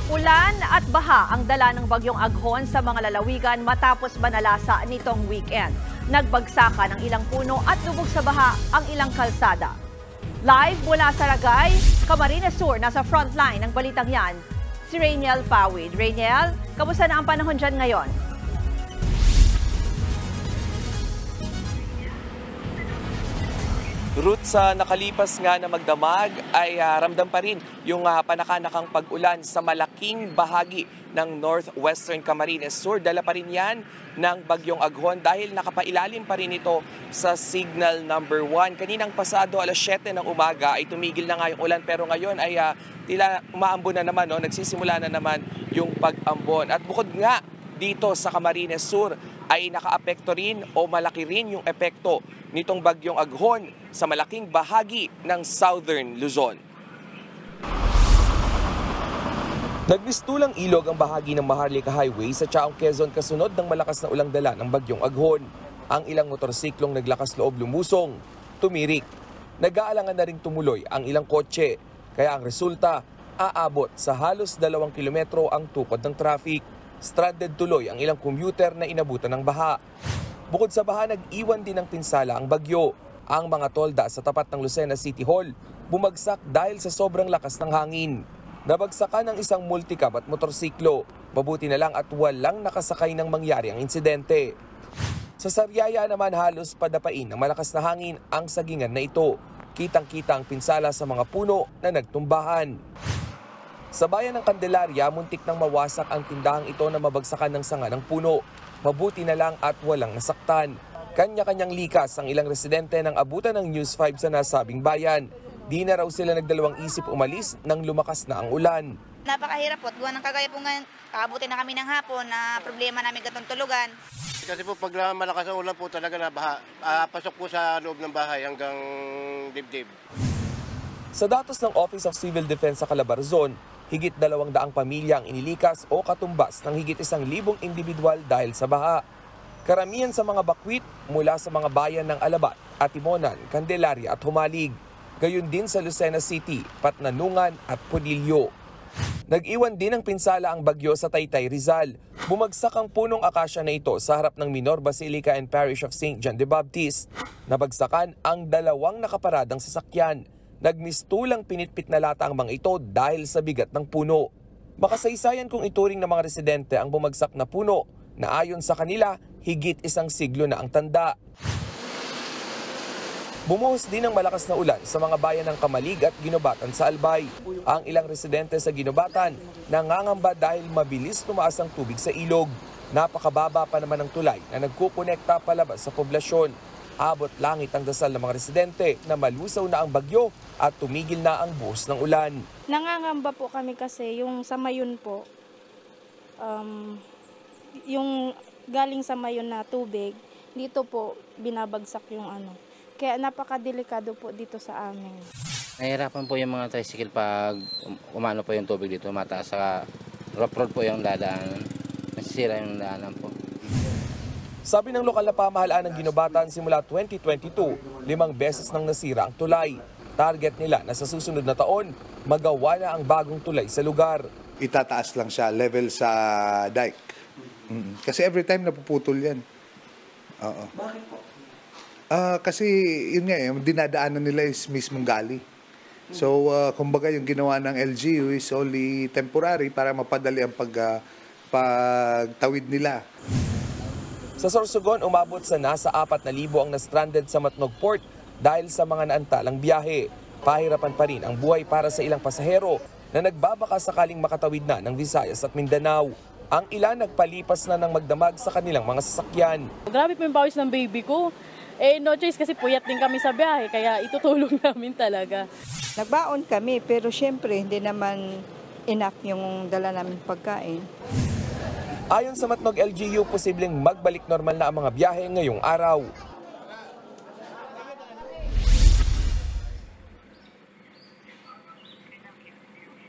Ulan at baha ang dala ng bagyong Aghon sa mga lalawigan matapos manalasa nitong weekend. Nagbagsakan ang ilang puno at lubog sa baha ang ilang kalsada. Live mula sa Ragay, Camarines Sur, nasa frontline ng balitang yan, si Rainiel Pawid. Rainiel, kamusta na ang panahon dyan ngayon? Ruth, sa nakalipas nga na magdamag ay ramdam pa rin yung panakanakang pag-ulan sa malaking bahagi ng northwestern Camarines Sur. Dala pa rin yan ng bagyong Aghon dahil nakapailalim pa rin ito sa signal number 1. Kaninang pasado alas 7 ng umaga ay tumigil na nga yung ulan pero ngayon ay tila umaambon na naman, nagsisimula na naman yung pag-ambon. At bukod nga dito sa Camarines Sur ay nakaapekto rin o malaki rin yung epekto nitong bagyong Aghon sa malaking bahagi ng Southern Luzon. Nagmistulang ilog ang bahagi ng Maharlika Highway sa Chaong, Quezon kasunod ng malakas na ulang dala ng bagyong Aghon. Ang ilang motorsiklong naglakas loob lumusong, tumirik. Nag-aalangan na ring tumuloy ang ilang kotse, kaya ang resulta, aabot sa halos 2 kilometro ang tukod ng traffic. Stranded tuloy ang ilang commuter na inabutan ng baha. Bukod sa baha, nag-iwan din ng pinsala ang bagyo. Ang mga tolda sa tapat ng Lucena City Hall bumagsak dahil sa sobrang lakas ng hangin. Nabagsakan ng isang multicab at motorsiklo. Mabuti na lang at walang nakasakay ng mangyari ang insidente. Sa Sariaya naman halos padapain ng malakas na hangin ang sagingan na ito. Kitang-kita ang pinsala sa mga puno na nagtumbahan. Sa bayan ng Candelaria, muntik nang mawasak ang tindahang ito na mabagsakan ng sanga ng puno. Mabuti na lang at walang nasaktan. Kanya-kanyang likas ang ilang residente ng abutan ng News 5 sa nasabing bayan. Di na raw sila nagdalawang isip umalis nang lumakas na ang ulan. Napakahirap po. Gawa ng kagaya po ngayon, aabutin na kami ng hapon na problema namin gatong tulugan. Kasi po pag malakas ang ulan po talaga na baha, pasok po sa loob ng bahay hanggang dibdib. Sa datos ng Office of Civil Defense sa Calabarzon, higit 200 pamilya ang inilikas o katumbas ng higit 1,000 individual dahil sa baha. Karamihan sa mga bakwit mula sa mga bayan ng Alabat, Atimonan, Candelaria at Humalig. Gayon din sa Lucena City, Patnanungan at Pudillo. Nag-iwan din ng pinsala ang bagyo sa Taytay, Rizal. Bumagsak ang punong akasya na ito sa harap ng Minor Basilica and Parish of St. John the Baptist. Nabagsakan ang 2 nakaparadang sasakyan. Nagmistulang pinitpit na lata ang mga ito dahil sa bigat ng puno. Makasaysayan kung ituring ng mga residente ang bumagsak na puno na ayon sa kanila, higit 1 siglo na ang tanda. Bumuhos din ang malakas na ulan sa mga bayan ng Kamalig at Ginobatan sa Albay. Ang ilang residente sa Ginobatan nangangamba dahil mabilis tumaas ang tubig sa ilog. Napakababa pa naman ang tulay na nagkukonekta palabas sa poblasyon. Abot langit ang dasal ng mga residente na malusaw na ang bagyo at tumigil na ang buhos ng ulan. Nangangamba po kami kasi yung sa Mayon po, yung galing sa Mayon na tubig, dito po binabagsak yung Kaya napakadelikado po dito sa amin. Nahihirapan po yung mga tricycle pag umano po yung tubig dito, mataas sa rough road po yung dadaanan. Nasisira yung daanan po. Sabi ng lokal na pamahalaan ng Ginobatan simula 2022, 5 beses nang nasira ang tulay. Target nila na sa susunod na taon, magawa na ang bagong tulay sa lugar. Itataas lang siya, level sa dike. Kasi every time napuputol yan. Oo. Bakit po? Kasi yun nga, yung dinadaanan nila is mismong gali. So, kumbaga yung ginawa ng LGU is only temporary para mapadali ang pagtawid nila. Sa Sorsogon, umabot sa nasa 4,000 ang na-stranded sa Matnog Port dahil sa mga naantalang biyahe. Pahirapan pa rin ang buhay para sa ilang pasahero na nagbabaka sakaling makatawid na ng Visayas at Mindanao. Ang ilan nagpalipas na ng magdamag sa kanilang mga sasakyan. Grabe po yung pawis ng baby ko. No choice kasi puyat din kami sa biyahe, kaya itutulong namin talaga. Nagbaon kami, pero syempre hindi naman enough yung dala namin pagkain. Ayon sa Matnog LGU, posibleng magbalik normal na ang mga biyahe ngayong araw.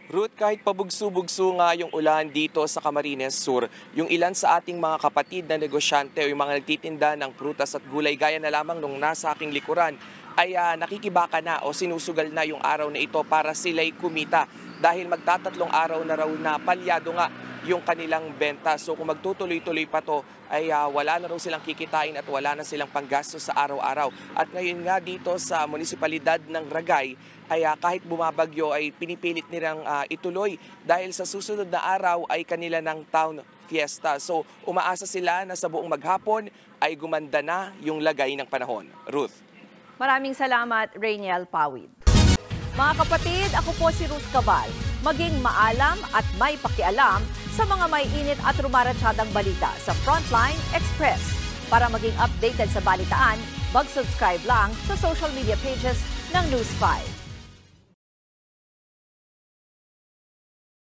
Ruth, kahit pabugso-bugso nga yung ulan dito sa Camarines Sur, yung ilan sa ating mga kapatid na negosyante o yung mga nagtitinda ng prutas at gulay gaya na lamang nung nasa aking likuran ay nakikibaka na o sinusugal na yung araw na ito para sila'y kumita dahil magtatatlong araw na raw na palyado nga yung kanilang benta. So kung magtutuloy-tuloy pa to ay wala na raw silang kikitain at wala na silang panggastos sa araw-araw. At ngayon nga dito sa munisipalidad ng Ragay ay kahit bumabagyo ay pinipilit nilang ituloy dahil sa susunod na araw ay kanila ng town fiesta. So umaasa sila na sa buong maghapon ay gumanda na yung lagay ng panahon. Ruth. Maraming salamat, Rainiel Pawid. Mga kapatid, ako po si Ruth Cabal. Maging maalam at may pakialam sa mga may init at rumaratsyadang balita sa Frontline Express. Para maging updated sa balitaan, mag-subscribe lang sa social media pages ng News 5.